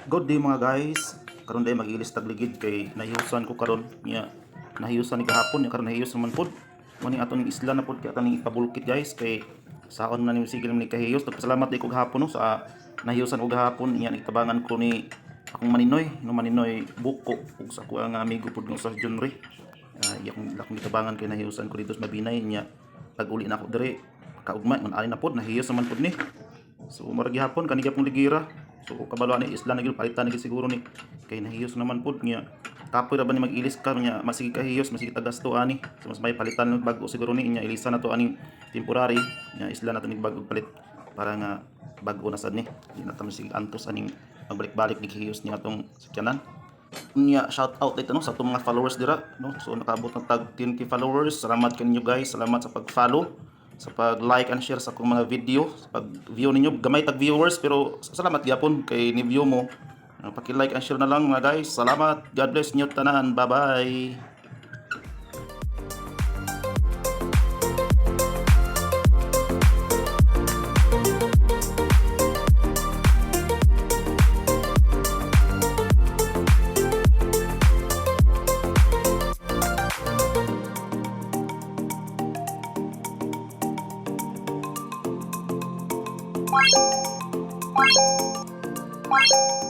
Good day mga guys. Karon day mag-ilis tagligid kay nahiusan ko karon niya. Nahiusan ni gahapon niya karon nahius naman pod. Muni aton ning isla na pod kay aton ning ipabulkit guys kay saon na ni sigil ni kahiyos. Nagpasalamat di ko gahapon no sa nahiusan ko gahapon niya itabangan ko ni akong maninoy, no maninoy buko ug sa ko ang amigo pod ng sa Junri. Iyang lakong itabangan kay nahiusan ko dito sa Mabinay niya. Pag-uli na ako dire kaugma man ali na pod nahius naman pod ni. So maragi hapon kanigi pong ligira. So kabalo ni isla na gyud palitan na siguro ni kay nahiyos naman pud niya. Kapoy ra ba ni mag-ilis ka niya masigi kahiyos masigi tagasto ani. So mas may palitan ng bago siguro ni niya ilisa na to aning temporary niya isla na to ning bago palit para nga bago na sad ni. Di na ta masigi antos aning magbalik-balik ni kahiyos niya atong sakyanan. Niya shout out dito no sa atong mga followers dira no. So nakaabot ng tag 10k followers. Salamat kaninyo guys. Salamat sa pag-follow, sa pag-like and share sa akong mga video, sa pag-view ninyo. Gamay tag viewers pero salamat gyapon kay ni-view mo. Paki-like and share na lang mga guys. Salamat. God bless nyo tanan. Bye-bye. Bye.